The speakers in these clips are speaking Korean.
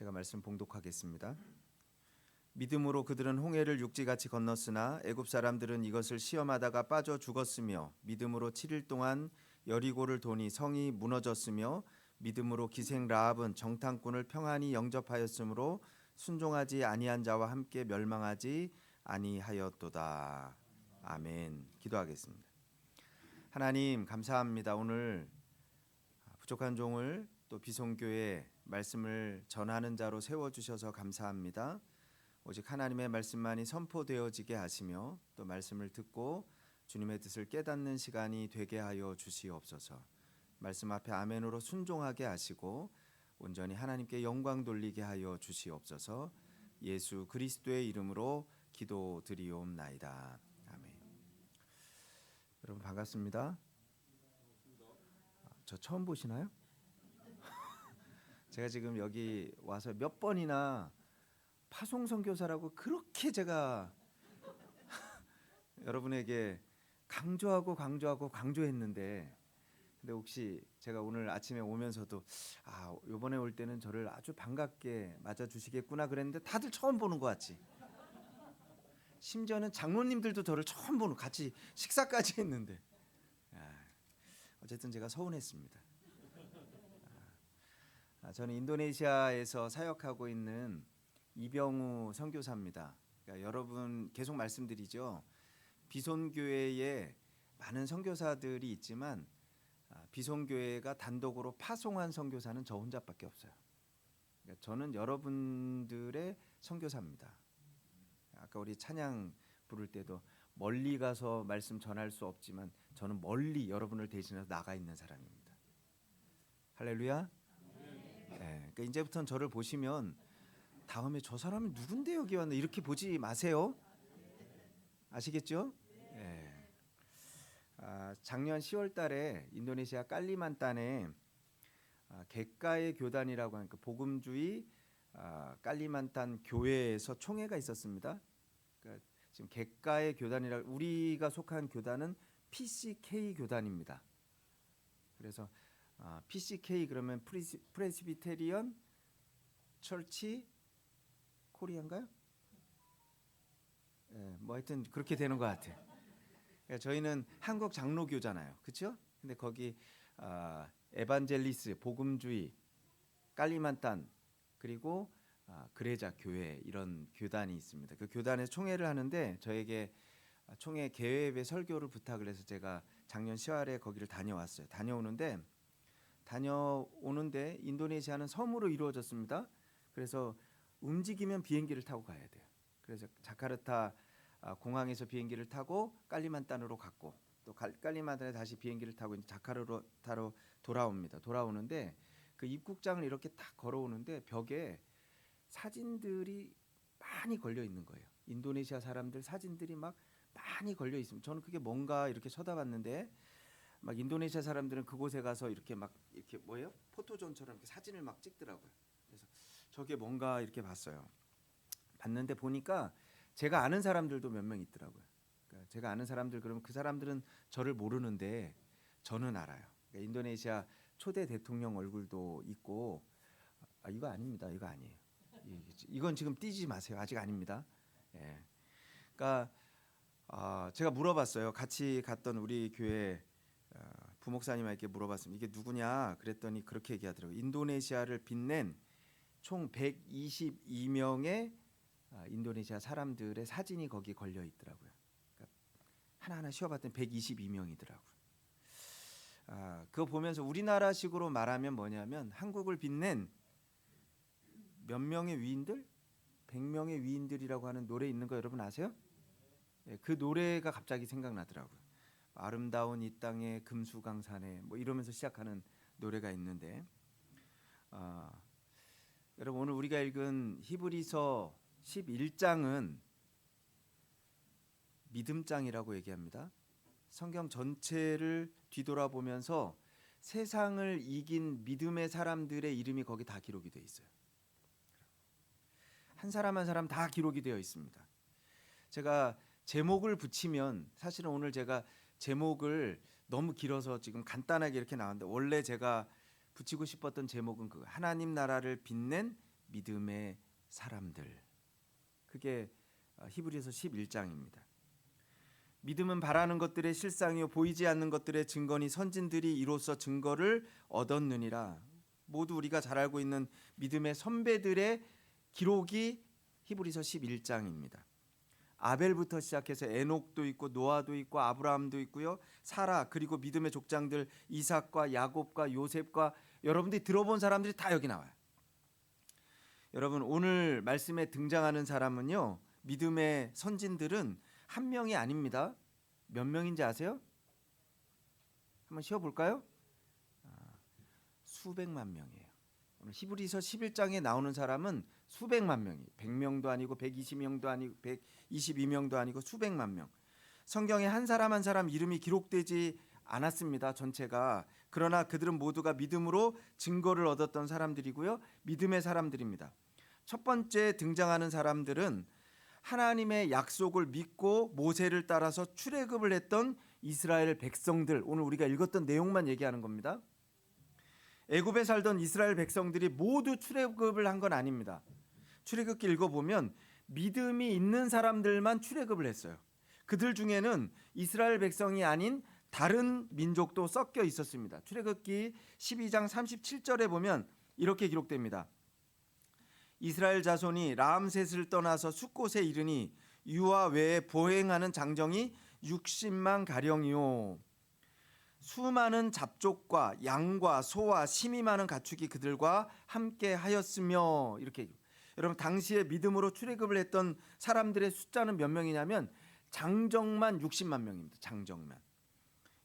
제가 말씀 봉독하겠습니다. 믿음으로 그들은 홍해를 육지같이 건넜으나 애굽 사람들은 이것을 시험하다가 빠져 죽었으며 믿음으로 7일 동안 여리고를 도니 성이 무너졌으며 믿음으로 기생 라합은 정탐꾼을 평안히 영접하였으므로 순종하지 아니한 자와 함께 멸망하지 아니하였도다. 아멘. 기도하겠습니다. 하나님 감사합니다. 오늘 부족한 종을 또 비송교회 말씀을 전하는 자로 세워주셔서 감사합니다. 오직 하나님의 말씀만이 선포되어지게 하시며 또 말씀을 듣고 주님의 뜻을 깨닫는 시간이 되게 하여 주시옵소서. 말씀 앞에 아멘으로 순종하게 하시고 온전히 하나님께 영광 돌리게 하여 주시옵소서. 예수 그리스도의 이름으로 기도드리옵나이다. 아멘. 여러분 반갑습니다. 저 처음 보시나요? 제가 지금 여기 와서 몇 번이나 파송 선교사라고 그렇게 제가 여러분에게 강조했는데 근데 혹시 제가 오늘 아침에 오면서도 이번에 올 때는 저를 아주 반갑게 맞아주시겠구나 그랬는데 다들 처음 보는 것 같지. 심지어는 장로님들도 저를 처음 보는, 같이 식사까지 했는데 어쨌든 제가 서운했습니다. 저는 인도네시아에서 사역하고 있는 이병우 선교사입니다. 그러니까 여러분 계속 말씀드리죠. 비손교회에 많은 선교사들이 있지만 비손교회가 단독으로 파송한 선교사는 저 혼자밖에 없어요. 그러니까 저는 여러분들의 선교사입니다. 아까 우리 찬양 부를 때도 멀리 가서 말씀 전할 수 없지만 저는 멀리 여러분을 대신해서 나가 있는 사람입니다. 할렐루야. 그러니까 이제부터는 저를 보시면 다음에 저 사람이 누군데 여기 왔나 이렇게 보지 마세요. 아시겠죠? 작년 10월 달에 인도네시아 깔리만탄에 객가의 교단이라고 하는 그 복음주의 깔리만탄 교회에서 총회가 있었습니다. 그러니까 지금 객가의 교단이라 우리가 속한 교단은 PCK 교단입니다. 그래서 PCK 그러면 프레스비테리언 철치 코리아인가요? 뭐 하여튼 그렇게 되는 것 같아요. 그러니까 저희는 한국 장로교잖아요, 그렇죠? 근데 거기 에반젤리스 복음주의 깔리만탄 그리고 그레자 교회 이런 교단이 있습니다. 그 교단에서 총회를 하는데 저에게 총회 개회의 설교를 부탁을 해서 제가 작년 10월에 거기를 다녀왔어요. 다녀오는데 인도네시아는 섬으로 이루어졌습니다. 그래서 움직이면 비행기를 타고 가야 돼요. 그래서 자카르타 공항에서 비행기를 타고 깔리만탄으로 갔고 또 깔리만탄에 다시 비행기를 타고 이제 자카르타로 돌아옵니다. 돌아오는데 그 입국장을 이렇게 딱 걸어오는데 벽에 사진들이 많이 걸려 있는 거예요. 인도네시아 사람들 사진들이 막 많이 걸려 있습니다. 저는 그게 뭔가 이렇게 쳐다봤는데 막 인도네시아 사람들은 그곳에 가서 이렇게 뭐예요? 포토존처럼 이렇게 사진을 막 찍더라고요. 그래서 저게 뭔가 이렇게 봤는데 보니까 제가 아는 사람들도 몇 명 있더라고요. 그러니까 제가 아는 사람들 그러면 그 사람들은 저를 모르는데 저는 알아요. 그러니까 인도네시아 초대 대통령 얼굴도 있고 이거 아닙니다. 이거 아니에요. 이건 지금 띄지 마세요. 아직 아닙니다. 그러니까 제가 물어봤어요. 같이 갔던 우리 교회 부목사님에게 물어봤습니다. 이게 누구냐 그랬더니 그렇게 얘기하더라고요. 인도네시아를 빛낸 총 122명의 인도네시아 사람들의 사진이 거기 걸려 있더라고요. 그러니까 하나하나 쉬어봤더니 122명이더라고요. 그거 보면서 우리나라식으로 말하면 뭐냐면 한국을 빛낸 몇 명의 위인들? 100명의 위인들이라고 하는 노래 있는 거 여러분 아세요? 그 노래가 갑자기 생각나더라고요. 아름다운 이 땅의 금수강산에 뭐 이러면서 시작하는 노래가 있는데 여러분 오늘 우리가 읽은 히브리서 11장은 믿음장이라고 얘기합니다. 성경 전체를 뒤돌아보면서 세상을 이긴 믿음의 사람들의 이름이 거기 다 기록이 되어 있어요. 한 사람 한 사람 다 기록이 되어 있습니다. 제가 제목을 붙이면 사실은 오늘 제가 제목을 너무 길어서 지금 간단하게 이렇게 나왔는데 원래 제가 붙이고 싶었던 제목은 그거 하나님 나라를 빛낸 믿음의 사람들. 그게 히브리서 11장입니다. 믿음은 바라는 것들의 실상이요 보이지 않는 것들의 증거니 선진들이 이로써 증거를 얻었느니라. 모두 우리가 잘 알고 있는 믿음의 선배들의 기록이 히브리서 11장입니다. 아벨부터 시작해서 에녹도 있고 노아도 있고 아브라함도 있고요. 사라 그리고 믿음의 족장들 이삭과 야곱과 요셉과 여러분들이 들어본 사람들이 다 여기 나와요. 여러분 오늘 말씀에 등장하는 사람은요. 믿음의 선진들은 한 명이 아닙니다. 몇 명인지 아세요? 한번 쉬어볼까요? 수백만 명이에요. 오늘 히브리서 11장에 나오는 사람은 수백만 명이 100명도 아니고 120명도 아니고 122명도 아니고 수백만 명. 성경에 한 사람 한 사람 이름이 기록되지 않았습니다. 전체가. 그러나 그들은 모두가 믿음으로 증거를 얻었던 사람들이고요. 믿음의 사람들입니다. 첫 번째 등장하는 사람들은 하나님의 약속을 믿고 모세를 따라서 출애굽을 했던 이스라엘 백성들. 오늘 우리가 읽었던 내용만 얘기하는 겁니다. 애굽에 살던 이스라엘 백성들이 모두 출애굽을 한 건 아닙니다. 출애굽기 읽어보면 믿음이 있는 사람들만 출애굽을 했어요. 그들 중에는 이스라엘 백성이 아닌 다른 민족도 섞여 있었습니다. 출애굽기 12장 37절에 보면 이렇게 기록됩니다. 이스라엘 자손이 라암셋을 떠나서 숫곳에 이르니 유아 외에 보행하는 장정이 60만 가량이요 수많은 잡족과 양과 소와 심이 많은 가축이 그들과 함께 하였으며. 이렇게 여러분 당시에 믿음으로 출애굽을 했던 사람들의 숫자는 몇 명이냐면 장정만 60만 명입니다. 장정만.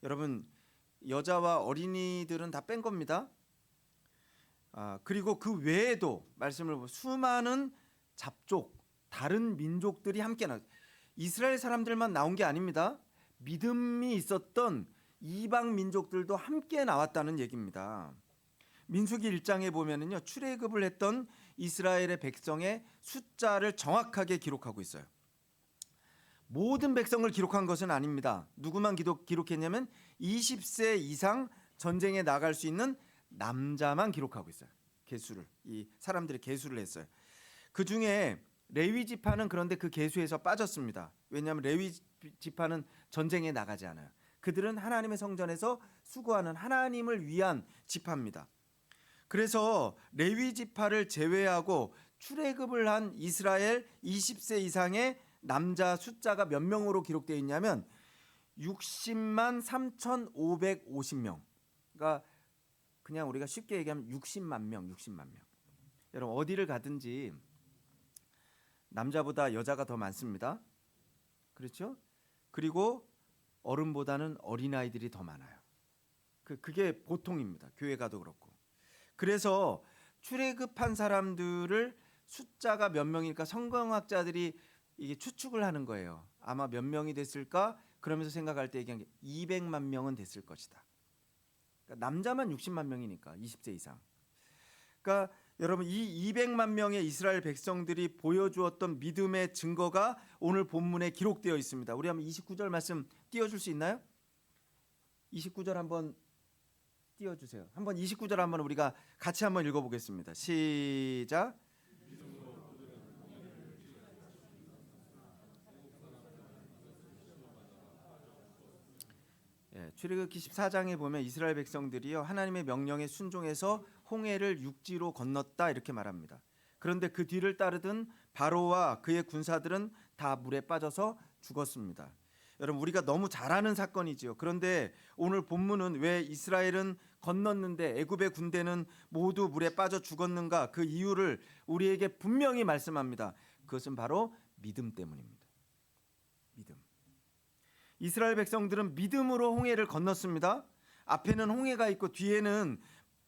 여러분 여자와 어린이들은 다 뺀 겁니다. 그리고 그 외에도 말씀을 보면 수많은 잡족 다른 민족들이 함께 나. 이스라엘 사람들만 나온 게 아닙니다. 믿음이 있었던 이방 민족들도 함께 나왔다는 얘기입니다. 민수기 1장에 보면은요 출애굽을 했던 이스라엘의 백성의 숫자를 정확하게 기록하고 있어요. 모든 백성을 기록한 것은 아닙니다. 누구만 기록했냐면 20세 이상 전쟁에 나갈 수 있는 남자만 기록하고 있어요. 계수를 이 사람들의 계수를 했어요. 그 중에 레위 지파는 그런데 그 계수에서 빠졌습니다. 왜냐하면 레위 지파는 전쟁에 나가지 않아요. 그들은 하나님의 성전에서 수고하는 하나님을 위한 지파입니다. 그래서 레위 지파를 제외하고 출애굽을 한 이스라엘 20세 이상의 남자 숫자가 몇 명으로 기록되어 있냐면 60만 3,550명. 그러니까 그냥 우리가 쉽게 얘기하면 60만 명. 여러분 어디를 가든지 남자보다 여자가 더 많습니다. 그렇죠? 그리고 어른보다는 어린아이들이 더 많아요. 그게 보통입니다. 교회 가도 그렇고. 그래서 출애굽한 사람들을 숫자가 몇 명일까 성경학자들이 이게 추측을 하는 거예요. 아마 몇 명이 됐을까? 그러면서 생각할 때 얘기한 게 200만 명은 됐을 것이다. 그러니까 남자만 60만 명이니까 20세 이상. 그러니까 여러분 이 200만 명의 이스라엘 백성들이 보여주었던 믿음의 증거가 오늘 본문에 기록되어 있습니다. 우리 한번 29절 말씀 띄워줄 수 있나요? 29절 한번 띄워주세요. 한번 29절 한번 우리가 같이 한번 읽어보겠습니다. 시작. 출애굽기 14장에 보면 이스라엘 백성들이요 하나님의 명령에 순종해서 홍해를 육지로 건넜다 이렇게 말합니다. 그런데 그 뒤를 따르던 바로와 그의 군사들은 다 물에 빠져서 죽었습니다. 여러분 우리가 너무 잘 아는 사건이지요. 그런데 오늘 본문은 왜 이스라엘은 건넜는데 애굽의 군대는 모두 물에 빠져 죽었는가? 그 이유를 우리에게 분명히 말씀합니다. 그것은 바로 믿음 때문입니다. 믿음. 이스라엘 백성들은 믿음으로 홍해를 건넜습니다. 앞에는 홍해가 있고 뒤에는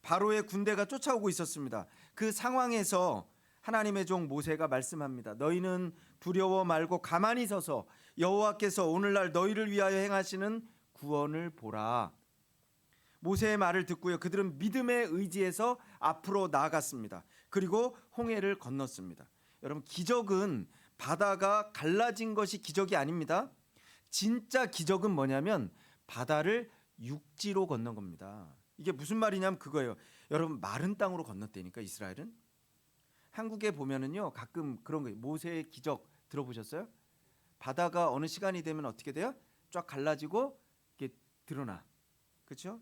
바로의 군대가 쫓아오고 있었습니다. 그 상황에서 하나님의 종 모세가 말씀합니다. 너희는 두려워 말고 가만히 서서 여호와께서 오늘날 너희를 위하여 행하시는 구원을 보라. 모세의 말을 듣고요. 그들은 믿음의 의지에서 앞으로 나아갔습니다. 그리고 홍해를 건넜습니다. 여러분 기적은 바다가 갈라진 것이 기적이 아닙니다. 진짜 기적은 뭐냐면 바다를 육지로 건넌 겁니다. 이게 무슨 말이냐면 그거예요. 여러분 마른 땅으로 건넜다니까 이스라엘은. 한국에 보면은요 가끔 그런 거 모세의 기적 들어보셨어요? 바다가 어느 시간이 되면 어떻게 돼요? 쫙 갈라지고 이게 드러나. 그렇죠?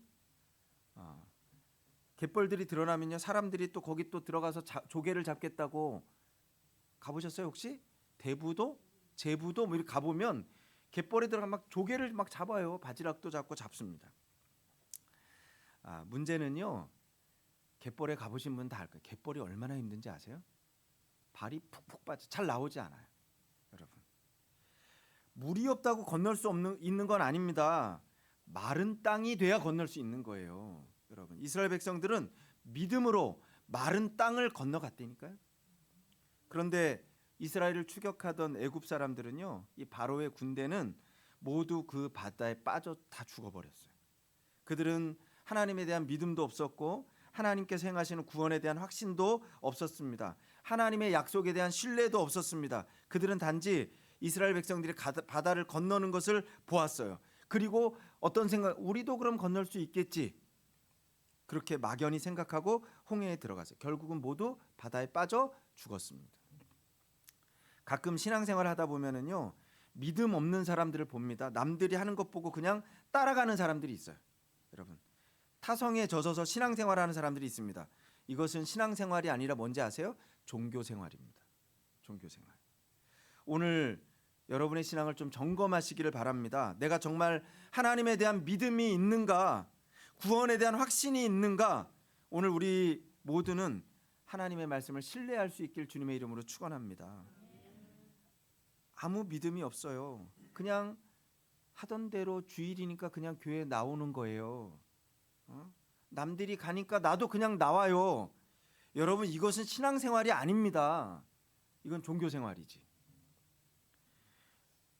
갯벌들이 드러나면요 사람들이 또 거기 또 들어가서 조개를 잡겠다고 가보셨어요 혹시? 대부도 제부도 뭐 이렇게 가보면 갯벌에 들어가 막 조개를 막 잡아요. 바지락도 잡고 잡습니다. 문제는요 갯벌에 가보신 분 다 알 거예요. 갯벌이 얼마나 힘든지 아세요? 발이 푹푹 빠져 잘 나오지 않아요. 여러분 물이 없다고 건널 수 있는 건 아닙니다. 마른 땅이 돼야 건널 수 있는 거예요. 여러분 이스라엘 백성들은 믿음으로 마른 땅을 건너갔다니까요. 그런데 이스라엘을 추격하던 애굽 사람들은요 이 바로의 군대는 모두 그 바다에 빠져 다 죽어버렸어요. 그들은 하나님에 대한 믿음도 없었고 하나님께서 행하시는 구원에 대한 확신도 없었습니다. 하나님의 약속에 대한 신뢰도 없었습니다. 그들은 단지 이스라엘 백성들이 바다를 건너는 것을 보았어요. 그리고 어떤 생각, 우리도 그럼 건널 수 있겠지. 그렇게 막연히 생각하고 홍해에 들어갔어요. 결국은 모두 바다에 빠져 죽었습니다. 가끔 신앙생활 하다 보면은요 믿음 없는 사람들을 봅니다. 남들이 하는 것 보고 그냥 따라가는 사람들이 있어요. 여러분 타성에 젖어서 신앙생활하는 사람들이 있습니다. 이것은 신앙생활이 아니라 뭔지 아세요? 종교생활입니다. 종교생활. 오늘 여러분의 신앙을 좀 점검하시기를 바랍니다. 내가 정말 하나님에 대한 믿음이 있는가? 구원에 대한 확신이 있는가? 오늘 우리 모두는 하나님의 말씀을 신뢰할 수 있길 주님의 이름으로 축원합니다. 아무 믿음이 없어요. 그냥 하던 대로 주일이니까 그냥 교회에 나오는 거예요. 남들이 가니까 나도 그냥 나와요. 여러분 이것은 신앙생활이 아닙니다. 이건 종교생활이지.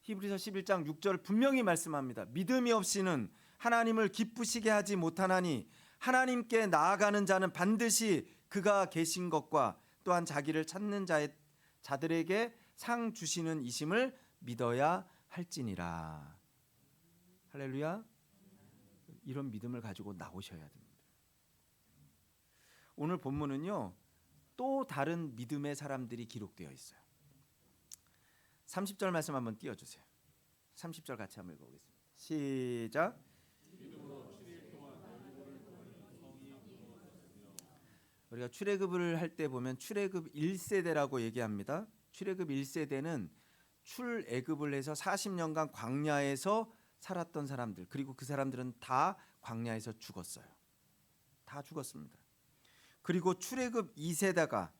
히브리서 11장 6절 분명히 말씀합니다. 믿음이 없이는 하나님을 기쁘시게 하지 못하나니 하나님께 나아가는 자는 반드시 그가 계신 것과 또한 자기를 찾는 자들에게 상 주시는 이심을 믿어야 할지니라. 할렐루야. 이런 믿음을 가지고 나오셔야 됩니다. 오늘 본문은요 또 다른 믿음의 사람들이 기록되어 있어요. 30절 말씀 한번 띄워주세요. 30절 같이 한번 읽어보겠습니다. 시작. 우리가 출애굽을 할 때 보면 출애굽 1세대라고 얘기합니다. 출애굽 1세대는 출애굽을 해서 40년간 광야에서 살았던 사람들, 그리고 그 사람들은 다 광야에서 죽었어요. 다 죽었습니다. 그리고 출애굽 2세대가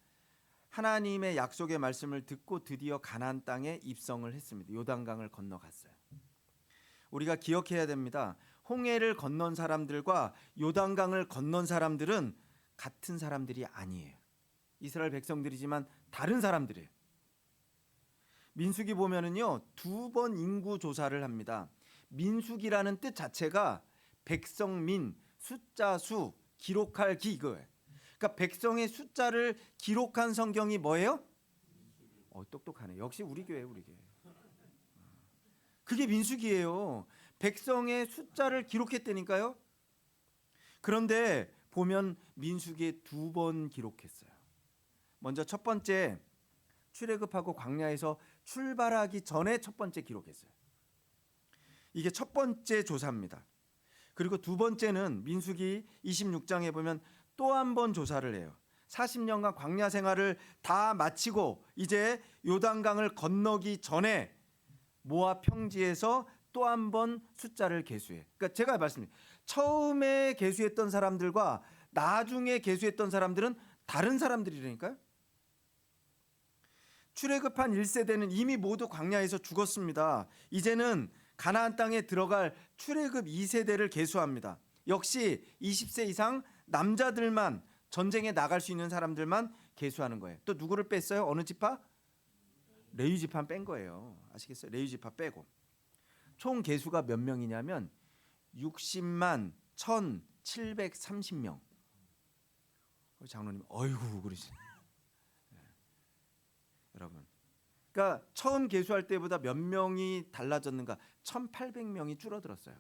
하나님의 약속의 말씀을 듣고 드디어 가나안 땅에 입성을 했습니다. 요단강을 건너갔어요. 우리가 기억해야 됩니다. 홍해를 건넌 사람들과 요단강을 건넌 사람들은 같은 사람들이 아니에요. 이스라엘 백성들이지만 다른 사람들이에요. 민수기 보면은요 2번 인구 조사를 합니다. 민수기라는 뜻 자체가 백성민, 숫자 수, 기록할 기 이거예요. 그러니까 백성의 숫자를 기록한 성경이 뭐예요? 똑똑하네. 역시 우리 교회. 그게 민수기예요. 백성의 숫자를 기록했다니까요. 그런데 보면 민수기에 2번 기록했어요. 먼저 첫 번째 출애굽하고 광야에서 출발하기 전에 첫 번째 기록했어요. 이게 첫 번째 조사입니다. 그리고 두 번째는 민수기 26장에 보면 또 한 번 조사를 해요. 40년간 광야 생활을 다 마치고 이제 요단강을 건너기 전에 모압 평지에서 또 한 번 숫자를 계수해. 그러니까 제가 말씀드린 처음에 계수했던 사람들과 나중에 계수했던 사람들은 다른 사람들이라니까요. 출애굽한 1세대는 이미 모두 광야에서 죽었습니다. 이제는 가나안 땅에 들어갈 출애굽 2세대를 계수합니다. 역시 20세 이상 남자들만 전쟁에 나갈 수 있는 사람들만 계수하는 거예요. 또 누구를 뺐어요? 어느 지파? 레위 지파 뺀 거예요. 아시겠어요? 레위 지파 빼고. 총 계수가 몇 명이냐면 60만 1,730명. 장로님 어이구 그러시네. 여러분. 그러니까 처음 계수할 때보다 몇 명이 달라졌는가? 1,800명이 줄어들었어요.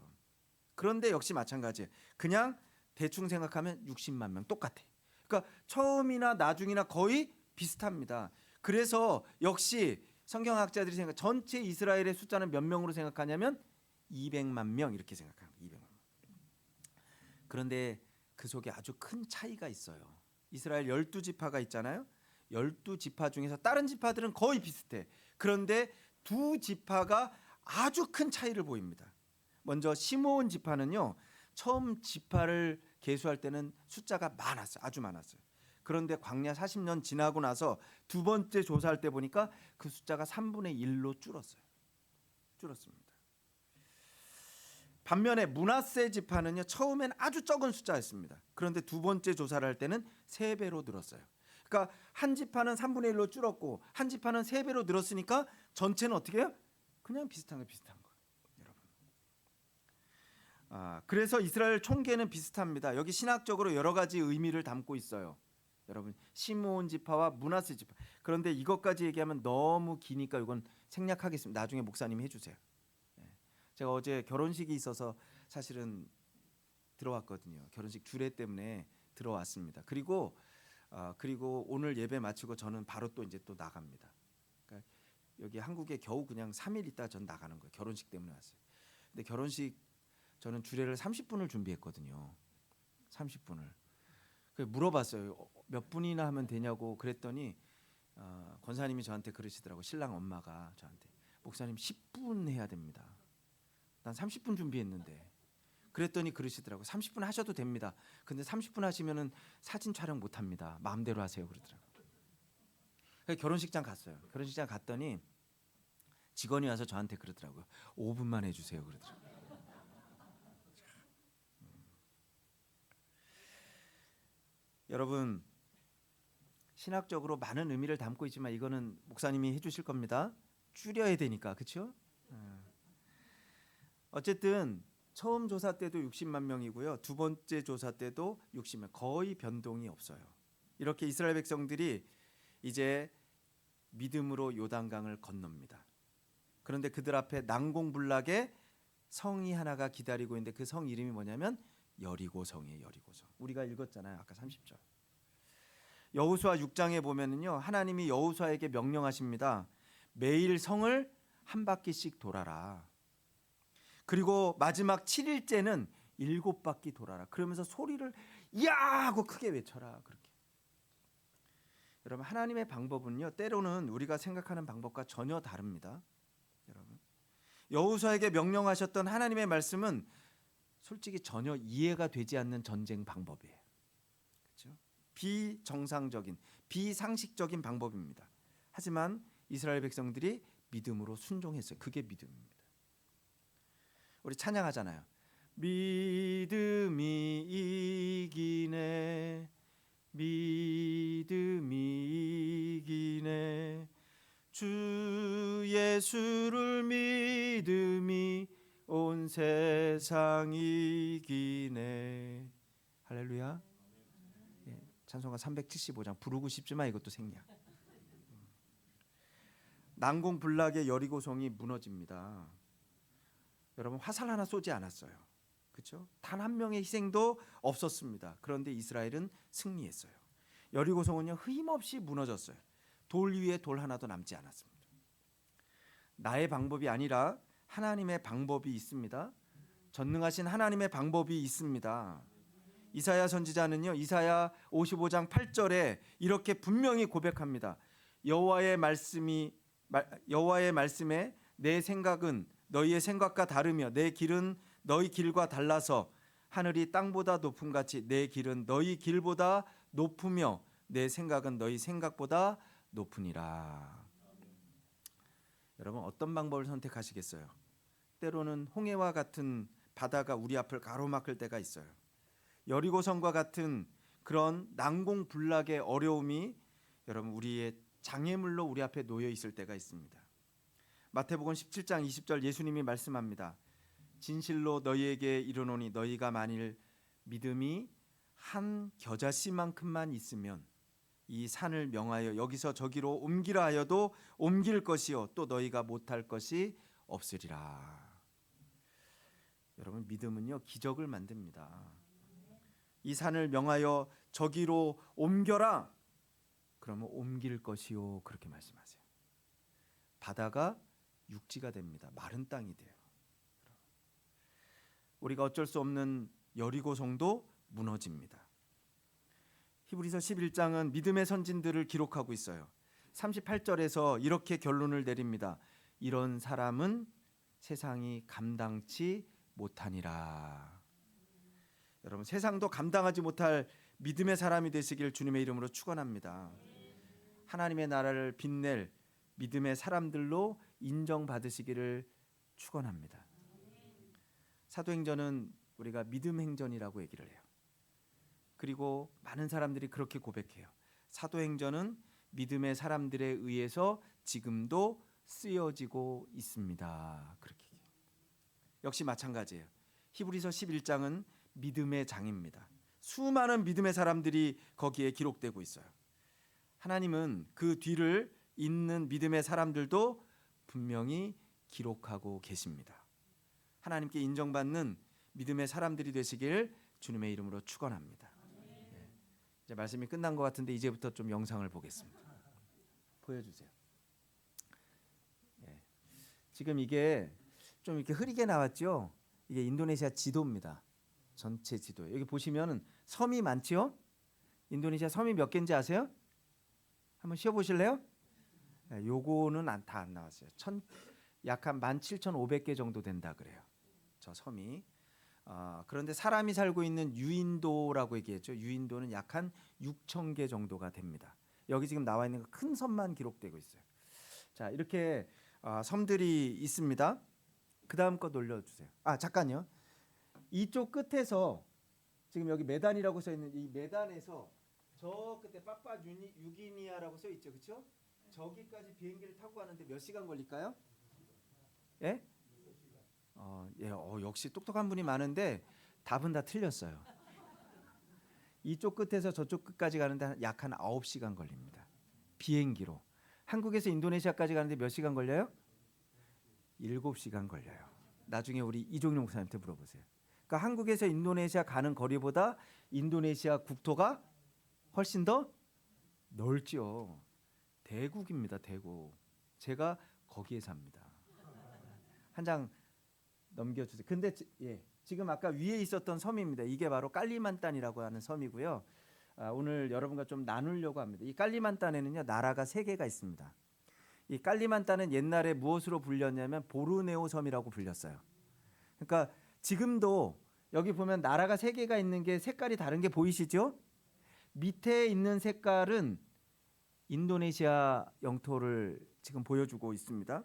그런데 역시 마찬가지예요. 그냥 대충 생각하면 60만 명 똑같아. 그러니까 처음이나 나중이나 거의 비슷합니다. 그래서 역시 성경학자들이 생각 전체 이스라엘의 숫자는 몇 명으로 생각하냐면 200만 명 이렇게 생각합니다. 200만 명. 그런데 그 속에 아주 큰 차이가 있어요. 이스라엘 12지파가 있잖아요. 12지파 중에서 다른 지파들은 거의 비슷해. 그런데 두 지파가 아주 큰 차이를 보입니다. 먼저 시므온 지파는요. 처음 지파를 계수할 때는 숫자가 많았어요. 아주 많았어요. 그런데 광야 40년 지나고 나서 두 번째 조사할 때 보니까 그 숫자가 3분의 1로 줄었어요. 줄었습니다. 반면에 므낫세 지파는요. 처음엔 아주 적은 숫자였습니다. 그런데 두 번째 조사를 할 때는 3배로 늘었어요. 그러니까 한 지파는 3분의 1로 줄었고 한 지파는 3배로 늘었으니까 전체는 어떻게 해요? 그냥 비슷한 거예요. 여러분. 그래서 이스라엘 총계는 비슷합니다. 여기 신학적으로 여러 가지 의미를 담고 있어요. 여러분, 시므온 지파와 므낫세 지파. 그런데 이것까지 얘기하면 너무 기니까 이건 생략하겠습니다. 나중에 목사님이 해주세요. 제가 어제 결혼식이 있어서 사실은 들어왔거든요. 결혼식 주례 때문에 들어왔습니다. 그리고 오늘 예배 마치고 저는 바로 또 이제 또 나갑니다. 그러니까 여기 한국에 겨우 그냥 3일 있다 전 나가는 거예요. 결혼식 때문에 왔어요. 근데 결혼식 저는 주례를 30분을 준비했거든요. 30분을. 물어봤어요. 몇 분이나 하면 되냐고 그랬더니 권사님이 저한테 그러시더라고. 신랑 엄마가 저한테 목사님 10분 해야 됩니다. 난 30분 준비했는데. 그랬더니 그러시더라고. 30분 하셔도 됩니다. 근데 30분 하시면은 사진 촬영 못 합니다. 마음대로 하세요 그러더라고. 결혼식장 갔어요. 결혼식장 갔더니 직원이 와서 저한테 그러더라고요. 5분만 해주세요 그러더라고요. 여러분, 신학적으로 많은 의미를 담고 있지만 이거는 목사님이 해주실 겁니다. 줄여야 되니까, 그렇죠? 어쨌든 처음 조사 때도 60만 명이고요. 두 번째 조사 때도 60만, 거의 변동이 없어요. 이렇게 이스라엘 백성들이 이제 믿음으로 요단강을 건넙니다. 그런데 그들 앞에 난공불락의 성이 하나가 기다리고 있는데 그 성 이름이 뭐냐면 여리고성이에요. 여리고성. 우리가 읽었잖아요. 아까 30절. 여호수아 6장에 보면은요. 하나님이 여호수아에게 명령하십니다. 매일 성을 한 바퀴씩 돌아라. 그리고 마지막 7일째는 7바퀴 돌아라. 그러면서 소리를 야 하고 크게 외쳐라. 그렇게. 여러분, 하나님의 방법은요. 때로는 우리가 생각하는 방법과 전혀 다릅니다. 여러분. 여호수아에게 명령하셨던 하나님의 말씀은 솔직히 전혀 이해가 되지 않는 전쟁 방법이에요. 그렇죠? 비정상적인, 비상식적인 방법입니다. 하지만 이스라엘 백성들이 믿음으로 순종했어요. 그게 믿음입니다. 우리 찬양하잖아요. 믿음이 이기네, 믿음이 이기네, 주 예수를 믿음이 온 세상 이기네. 할렐루야. 찬송가 375장 부르고 싶지만 이것도 생략. 난공불락의 여리고성이 무너집니다. 여러분, 화살 하나 쏘지 않았어요. 그렇죠? 단 한 명의 희생도 없었습니다. 그런데 이스라엘은 승리했어요. 여리고성은요 힘없이 무너졌어요. 돌 위에 돌 하나도 남지 않았습니다. 나의 방법이 아니라 하나님의 방법이 있습니다. 전능하신 하나님의 방법이 있습니다. 이사야 선지자는요 이사야 55장 8절에 이렇게 분명히 고백합니다. 여호와의 말씀에 내 생각은 너희의 생각과 다르며 내 길은 너희 길과 달라서 하늘이 땅보다 높음 같이 내 길은 너희 길보다 높으며 내 생각은 너희 생각보다 높으니라. 여러분, 어떤 방법을 선택하시겠어요? 때로는 홍해와 같은 바다가 우리 앞을 가로막을 때가 있어요. 여리고성과 같은 그런 난공불락의 어려움이 여러분 우리의 장애물로 우리 앞에 놓여 있을 때가 있습니다. 마태복음 17장 20절 예수님이 말씀합니다. 진실로 너희에게 이르노니 너희가 만일 믿음이 한 겨자씨만큼만 있으면 이 산을 명하여 여기서 저기로 옮기라 하여도 옮길 것이요 또 너희가 못할 것이 없으리라. 여러분, 믿음은요 기적을 만듭니다. 이 산을 명하여 저기로 옮겨라. 그러면 옮길 것이요 그렇게 말씀하세요. 바다가 육지가 됩니다. 마른 땅이 돼요. 우리가 어쩔 수 없는 여리고성도 무너집니다. 히브리서 11장은 믿음의 선진들을 기록하고 있어요. 38절에서 이렇게 결론을 내립니다. 이런 사람은 세상이 감당치 못하니라. 여러분, 세상도 감당하지 못할 믿음의 사람이 되시길 주님의 이름으로 축원합니다. 하나님의 나라를 빛낼 믿음의 사람들로 인정받으시기를 축원합니다. 사도행전은 우리가 믿음 행전이라고 얘기를 해요. 그리고 많은 사람들이 그렇게 고백해요. 사도행전은 믿음의 사람들에 의해서 지금도 쓰여지고 있습니다. 그렇게 얘기해요. 역시 마찬가지예요. 히브리서 11장은 믿음의 장입니다. 수많은 믿음의 사람들이 거기에 기록되고 있어요. 하나님은 그 뒤를 잇는 믿음의 사람들도 분명히 기록하고 계십니다. 하나님께 인정받는 믿음의 사람들이 되시길 주님의 이름으로 축원합니다. 네. 이제 말씀이 끝난 것 같은데 이제부터 좀 영상을 보겠습니다. 보여주세요. 네. 지금 이게 좀 이렇게 흐리게 나왔죠? 이게 인도네시아 지도입니다. 전체 지도. 여기 보시면 섬이 많죠? 인도네시아 섬이 몇 개인지 아세요? 한번 쉬어 보실래요? 네, 요거는 다 안 나왔어요. 약 한 17,500개 정도 된다 그래요. 저 섬이. 그런데 사람이 살고 있는 유인도라고 얘기했죠. 유인도는 약 한 6,000개 정도가 됩니다. 여기 지금 나와 있는 큰 섬만 기록되고 있어요. 자, 이렇게 섬들이 있습니다. 그 다음 거 올려주세요. 잠깐요. 이쪽 끝에서 지금 여기 메단이라고 써 있는 이 메단에서 저 끝에 파푸아뉴기니아라고 써 있죠, 그렇죠? 저기까지 비행기를 타고 가는데 몇 시간 걸릴까요? 예? 역시 똑똑한 분이 많은데 답은 다 틀렸어요. 이쪽 끝에서 저쪽 끝까지 가는데 약 한 9시간 걸립니다. 비행기로. 한국에서 인도네시아까지 가는데 몇 시간 걸려요? 7시간 걸려요. 나중에 우리 이종용 목사님한테 물어보세요. 그러니까 한국에서 인도네시아 가는 거리보다 인도네시아 국토가 훨씬 더 넓죠. 대국입니다. 대국. 제가 거기에 삽니다. 한 장 넘겨주세요. 근데 지금 아까 위에 있었던 섬입니다. 이게 바로 깔리만탄이라고 하는 섬이고요. 오늘 여러분과 좀 나누려고 합니다. 이 깔리만탄에는요 나라가 3개가 있습니다. 이 깔리만탄은 옛날에 무엇으로 불렸냐면 보르네오 섬이라고 불렸어요. 그러니까 지금도 여기 보면 나라가 3개가 있는 게 색깔이 다른 게 보이시죠? 밑에 있는 색깔은 인도네시아 영토를 지금 보여주고 있습니다.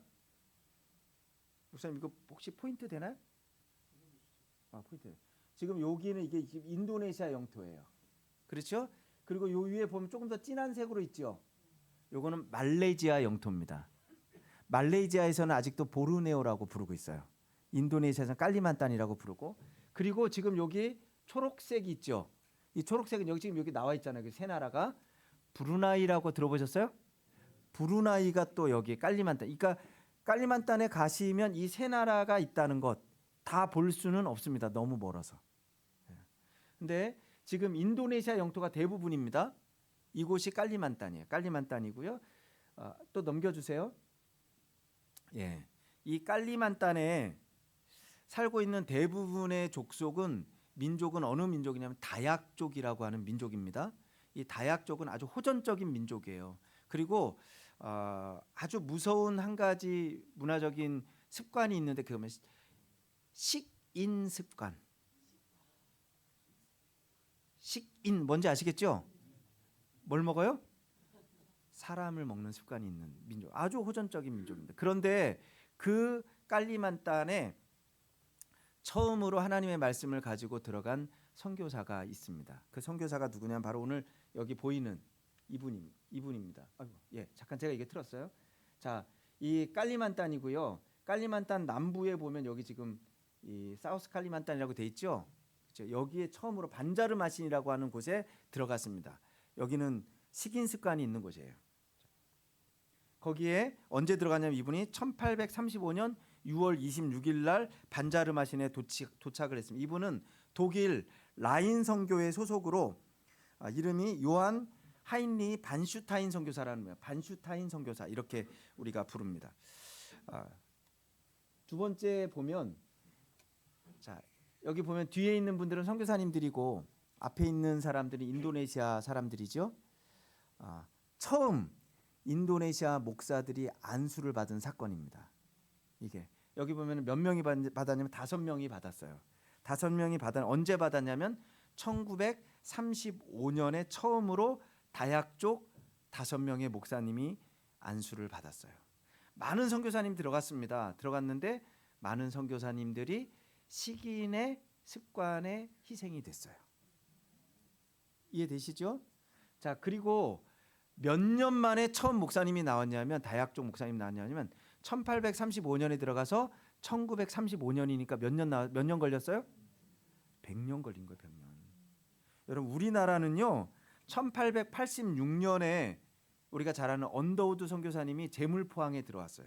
목사님 이거 혹시 포인트 되나요? 포인트. 지금 여기는 이게 인도네시아 영토예요. 그렇죠? 그리고 요 위에 보면 조금 더 진한 색으로 있죠. 요거는 말레이시아 영토입니다. 말레이시아에서는 아직도 보르네오라고 부르고 있어요. 인도네시아에서는 깔리만탄이라고 부르고. 그리고 지금 여기 초록색이 있죠. 이 초록색은 여기 지금 여기 나와 있잖아요. 세 나라가. 브루나이라고 들어보셨어요? 브루나이가 또 여기 깔리만탄. 그러니까 깔리만탄에 가시면 이 세 나라가 있다는 것 다 볼 수는 없습니다. 너무 멀어서. 근데 지금 인도네시아 영토가 대부분입니다. 이곳이 깔리만탄이에요. 깔리만탄이고요. 또 넘겨주세요. 예, 이 깔리만탄에 살고 있는 대부분의 민족은 어느 민족이냐면 다약족이라고 하는 민족입니다. 이 다약족은 아주 호전적인 민족이에요. 그리고 아주 무서운 한 가지 문화적인 습관이 있는데 그러면 식인 습관. 식인 뭔지 아시겠죠? 뭘 먹어요? 사람을 먹는 습관이 있는 민족. 아주 호전적인 민족입니다. 그런데 그 깔리만탄에 처음으로 하나님의 말씀을 가지고 들어간 선교사가 있습니다. 그 선교사가 누구냐면 바로 오늘 여기 보이는 이분입니다. 잠깐 제가 이게 틀었어요. 자, 이 깔리만탄이고요. 깔리만탄 남부에 보면 여기 지금 이 사우스 깔리만탄이라고 돼 있죠. 그렇죠? 여기에 처음으로 반자르마신이라고 하는 곳에 들어갔습니다. 여기는 식인 습관이 있는 곳이에요. 거기에 언제 들어가냐면 이분이 1835년 6월 26일 날 반자르마신에 도착을 했습니다. 이분은 독일 라인 선교회 소속으로 이름이 요한 하인리 반슈타인 선교사라는 거예요. 반슈타인 선교사 이렇게 우리가 부릅니다. 두 번째 보면 자 여기 보면 뒤에 있는 분들은 선교사님들이고 앞에 있는 사람들이 인도네시아 사람들이죠. 처음 인도네시아 목사들이 안수를 받은 사건입니다. 이게 여기 보면 몇 명이 받았냐면 5명이 받았어요. 5명이 언제 받았냐면 1935년에 처음으로 다약 쪽 5명의 목사님이 안수를 받았어요. 많은 선교사님 들어갔는데 많은 선교사님들이 식인의 습관에 희생이 됐어요. 이해되시죠? 자, 그리고 몇 년 만에 처음 목사님이 나왔냐면 다약 쪽 목사님이 나왔냐면 1835년에 들어가서 1935년이니까 몇 년 걸렸어요? 100년 걸린 거예요. 100년. 여러분 우리나라는요 1886년에 우리가 잘 아는 언더우드 선교사님이 제물포항에 들어왔어요.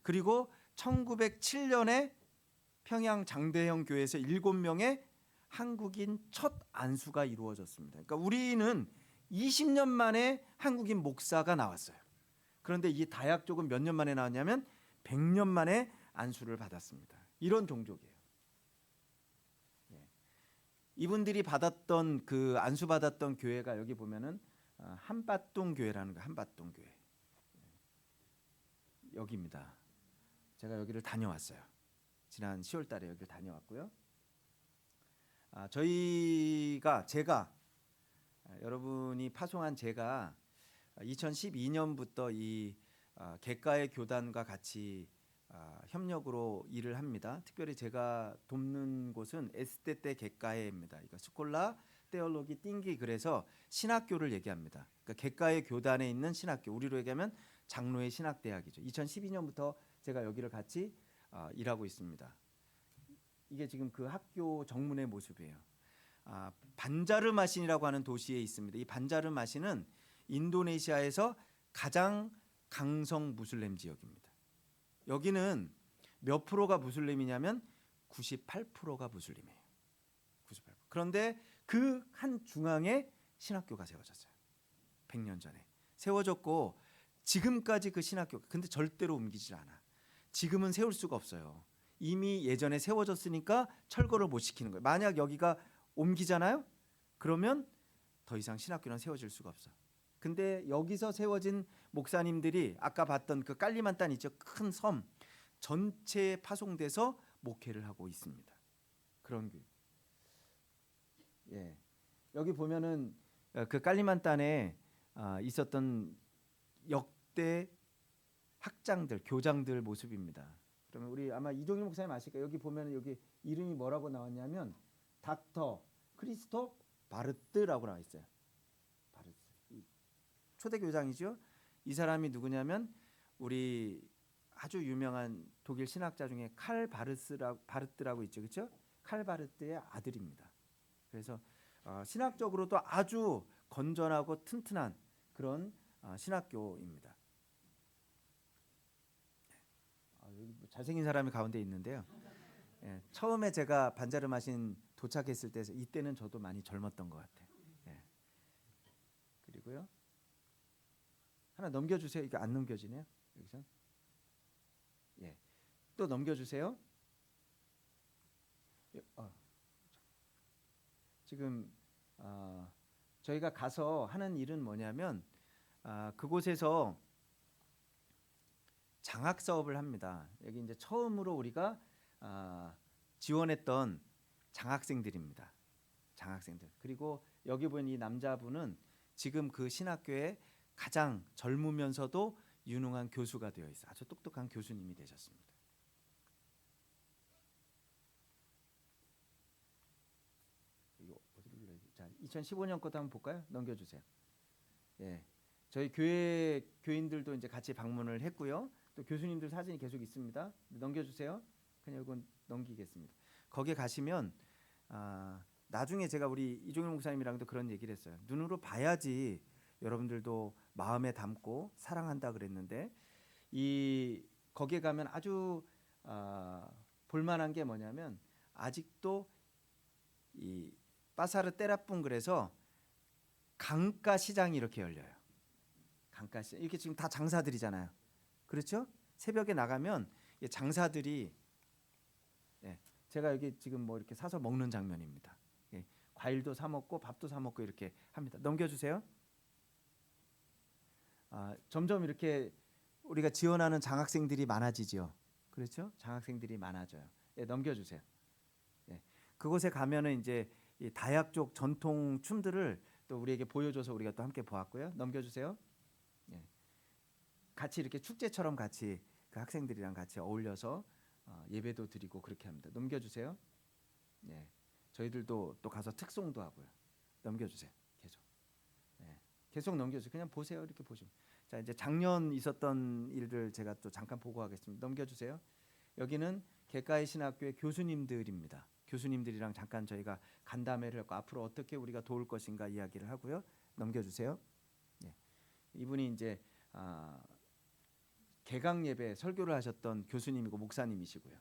그리고 1907년에 평양 장대형 교회에서 7명의 한국인 첫 안수가 이루어졌습니다. 그러니까 우리는 20년 만에 한국인 목사가 나왔어요. 그런데 이 다약 쪽은 몇 년 만에 나왔냐면 100년 만에 안수를 받았습니다. 이런 종족이에요. 이분들이 받았던 그 안수 받았던 교회가 여기 보면은 한밭동 교회라는 거, 한밭동 교회. 여기입니다. 제가 여기를 다녀왔어요. 지난 10월달에 여기를 다녀왔고요. 제가 여러분이 파송한 제가 2012년부터 이 객가의 교단과 같이 협력으로 일을 합니다. 특별히 제가 돕는 곳은 에스테테 객가회입니다. 그러니까 스콜라 테올로기 띵기 그래서 신학교를 얘기합니다. 그러니까 객가의 교단에 있는 신학교, 우리로 얘기하면 장로의 신학대학이죠. 2012년부터 제가 여기를 같이 일하고 있습니다. 이게 지금 그 학교 정문의 모습이에요. 반자르마신이라고 하는 도시에 있습니다. 이 반자르마신은 인도네시아에서 가장 강성 무슬림 지역입니다. 여기는 몇 프로가 무슬림이냐면 98%가 무슬림이에요. 98%. 그런데 그 한 중앙에 신학교가 세워졌어요. 100년 전에 세워졌고 지금까지 그 신학교 근데 절대로 옮기질 않아. 지금은 세울 수가 없어요. 이미 예전에 세워졌으니까 철거를 못 시키는 거예요. 만약 여기가 옮기잖아요? 그러면 더 이상 신학교는 세워질 수가 없어. 근데 여기서 세워진 목사님들이 아까 봤던 그 깔리만탄 있죠? 큰 섬 전체에 파송돼서 목회를 하고 있습니다. 그런 교회. 예. 여기 보면은 그 깔리만탄에 있었던 역대 학장들, 교장들 모습입니다. 그러면 우리 아마 이종일 목사님 아실까? 여기 보면은 여기 이름이 뭐라고 나왔냐면 닥터 크리스토 바르트라고 나와 있어요. 바르트. 초대 교장이죠. 이 사람이 누구냐면 우리 아주 유명한 독일 신학자 중에 바르트라고 있죠, 그렇죠? 칼 바르트의 아들입니다. 그래서 신학적으로도 아주 건전하고 튼튼한 그런 신학교입니다. 여기 잘생긴 사람이 가운데 있는데요. 예, 처음에 제가 반자르마신 도착했을 때 이때는 저도 많이 젊었던 것 같아요. 예. 그리고요. 하나 넘겨주세요. 이게 안 넘겨지네요. 여기서. 예. 또 넘겨주세요. 지금 저희가 가서 하는 일은 뭐냐면 그곳에서 장학 사업을 합니다. 여기 이제 처음으로 우리가 지원했던 장학생들입니다. 장학생들. 그리고 여기 보이는 이 남자분은 지금 그 신학교에 가장 젊으면서도 유능한 교수가 되어 있어요. 아주 똑똑한 교수님이 되셨습니다. 자, 2015년 것도 한번 볼까요? 넘겨주세요. 예, 저희 교회 교인들도 이제 같이 방문을 했고요. 또 교수님들 사진이 계속 있습니다. 넘겨주세요. 그냥 이건 넘기겠습니다. 거기에 가시면 나중에 제가 우리 이종일 목사님이랑도 그런 얘기를 했어요. 눈으로 봐야지 여러분들도 마음에 담고 사랑한다 그랬는데 거기에 가면 아주 볼만한 게 뭐냐면 아직도 이 빠사르 때라뿐 그래서 강가 시장이 이렇게 열려요. 강가 시장 이렇게 지금 다 장사들이잖아요. 그렇죠? 새벽에 나가면 장사들이 제가 여기 지금 뭐 이렇게 사서 먹는 장면입니다. 과일도 사 먹고 밥도 사 먹고 이렇게 합니다. 넘겨주세요. 점점 이렇게 우리가 지원하는 장학생들이 많아지죠. 그렇죠? 장학생들이 많아져요. 넘겨주세요. 그곳에 가면은 이제 이 다약 쪽 전통 춤들을 또 우리에게 보여줘서 우리가 또 함께 보았고요. 넘겨주세요. 같이 이렇게 축제처럼 같이 그 학생들이랑 같이 어울려서 예배도 드리고 그렇게 합니다. 넘겨주세요. 저희들도 또 가서 특송도 하고요. 넘겨주세요. 계속. 계속 넘겨주세요. 그냥 보세요. 이렇게 보시면. 자, 이제 작년 있었던 일들 제가 또 잠깐 보고하겠습니다. 넘겨주세요. 여기는 객가의 신학교의 교수님들입니다. 교수님들이랑 잠깐 저희가 간담회를 하고 앞으로 어떻게 우리가 도울 것인가 이야기를 하고요. 넘겨주세요. 이분이 이제 개강 예배 설교를 하셨던 교수님이고 목사님이시고요.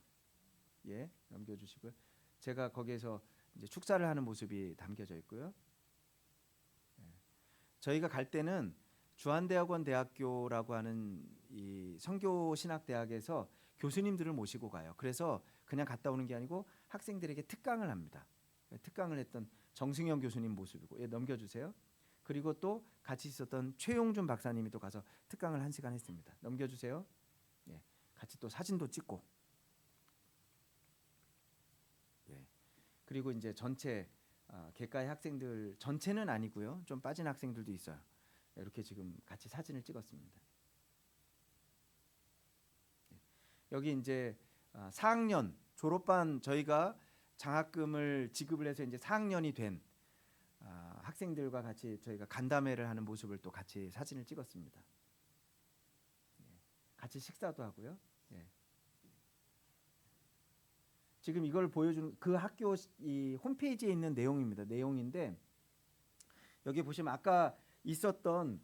넘겨주시고요. 제가 거기에서 이제 축사를 하는 모습이 담겨져 있고요. 저희가 갈 때는 주한대학원 대학교라고 하는 이 선교신학대학에서 교수님들을 모시고 가요. 그래서 그냥 갔다 오는 게 아니고 학생들에게 특강을 합니다. 특강을 했던 정승영 교수님 모습이고 넘겨주세요. 그리고 또 같이 있었던 최용준 박사님이 또 가서 특강을 1시간 했습니다. 넘겨주세요. 같이 또 사진도 찍고 그리고 이제 전체 객가의 학생들 전체는 아니고요. 좀 빠진 학생들도 있어요. 이렇게 지금 같이 사진을 찍었습니다. 여기 이제 4학년 졸업반 저희가 장학금을 지급을 해서 이제 4학년이 된 학생들과 같이 저희가 간담회를 하는 모습을 또 같이 사진을 찍었습니다. 같이 식사도 하고요. 지금 이걸 보여주는 그 학교 이 홈페이지에 있는 내용입니다. 내용인데 여기 보시면 아까 있었던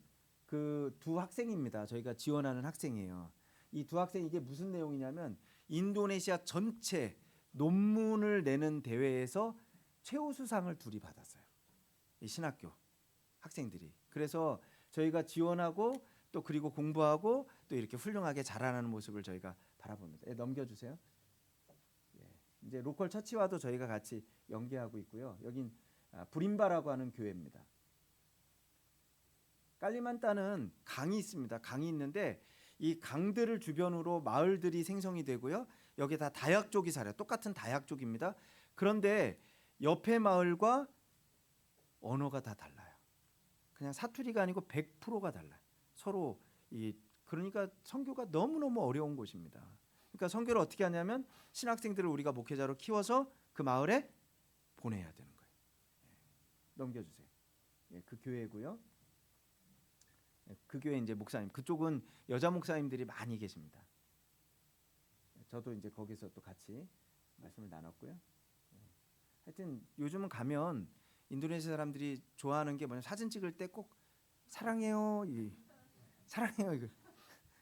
그 두 학생입니다. 저희가 지원하는 학생이에요. 이 두 학생 이게 무슨 내용이냐면 인도네시아 전체 논문을 내는 대회에서 최우수상을 둘이 받았어요. 이 신학교 학생들이. 그래서 저희가 지원하고 또 그리고 공부하고 또 이렇게 훌륭하게 자라나는 모습을 저희가 바라봅니다. 넘겨주세요. 이제 로컬 처치와도 저희가 같이 연계하고 있고요. 여긴 브림바라고 하는 교회입니다. 깔리만탄은 강이 있습니다. 강이 있는데 이 강들을 주변으로 마을들이 생성이 되고요. 여기 다 다약족이 살아요. 똑같은 다약족입니다. 그런데 옆에 마을과 언어가 다 달라요. 그냥 사투리가 아니고 100%가 달라요. 서로 그러니까 선교가 너무너무 어려운 곳입니다. 그러니까 선교를 어떻게 하냐면 신학생들을 우리가 목회자로 키워서 그 마을에 보내야 되는 거예요. 넘겨주세요. 그 교회고요. 그 교회 이제 목사님 그쪽은 여자 목사님들이 많이 계십니다. 저도 이제 거기서 또 같이 말씀을 나눴고요. 하여튼 요즘은 가면 인도네시아 사람들이 좋아하는 게 뭐냐 사진 찍을 때 꼭 사랑해요, 사랑해요 이거.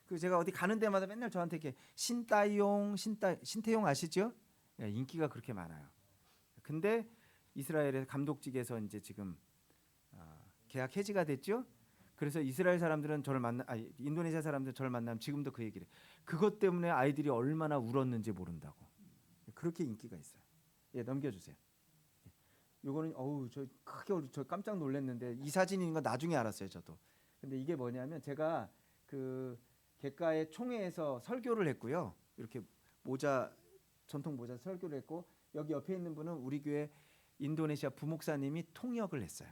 그 제가 어디 가는 데마다 맨날 저한테 이렇게 신태용 아시죠? 인기가 그렇게 많아요. 근데 이스라엘의 감독직에서 이제 지금 계약 해지가 됐죠. 그래서 이스라엘 사람들은 인도네시아 사람들은 저를 만나면 지금도 그 얘기를 해요. 그것 때문에 아이들이 얼마나 울었는지 모른다고. 그렇게 인기가 있어요. 넘겨주세요. 요거는 저 깜짝 놀랐는데 이 사진인 거 나중에 알았어요, 저도. 근데 이게 뭐냐면 제가 그 객가의 총회에서 설교를 했고요. 이렇게 전통 모자 설교를 했고 여기 옆에 있는 분은 우리 교회 인도네시아 부목사님이 통역을 했어요.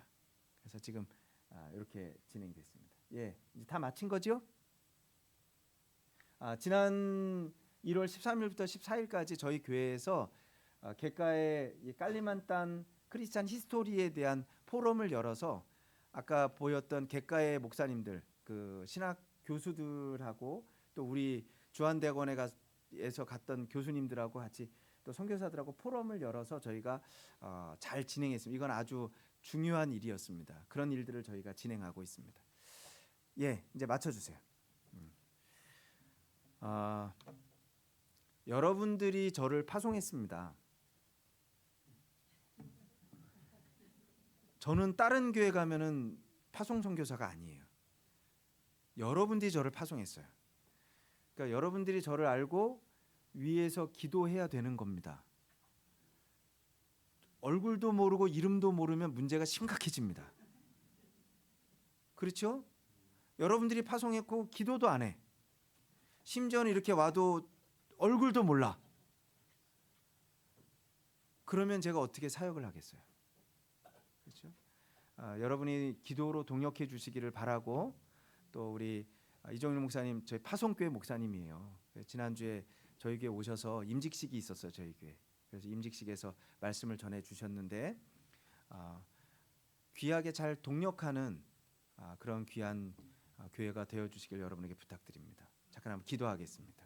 그래서 지금 이렇게 진행됐습니다. 이제 다 마친 거죠? 지난 1월 13일부터 14일까지 저희 교회에서 객가의 이 깔리만탄 크리스찬 히스토리에 대한 포럼을 열어서 아까 보였던 객가의 목사님들, 그 신학 교수들하고 또 우리 주한대학원에서 갔던 교수님들하고 같이 또 선교사들하고 포럼을 열어서 저희가 잘 진행했습니다. 이건 아주 중요한 일이었습니다. 그런 일들을 저희가 진행하고 있습니다. 이제 맞춰주세요. 여러분들이 저를 파송했습니다. 저는 다른 교회 가면은 파송 선교사가 아니에요. 여러분들이 저를 파송했어요. 그러니까 여러분들이 저를 알고 위에서 기도해야 되는 겁니다. 얼굴도 모르고 이름도 모르면 문제가 심각해집니다. 그렇죠? 여러분들이 파송했고 기도도 안 해. 심지어는 이렇게 와도 얼굴도 몰라. 그러면 제가 어떻게 사역을 하겠어요? 그렇죠? 여러분이 기도로 동역해 주시기를 바라고, 또 우리 이종일 목사님 저희 파송교회 목사님이에요. 지난주에 저희 교회 오셔서 임직식이 있었어요. 저희 교회. 그래서 임직식에서 말씀을 전해 주셨는데 귀하게 잘 동역하는 그런 귀한 교회가 되어 주시길 여러분에게 부탁드립니다. 잠깐 한번 기도하겠습니다.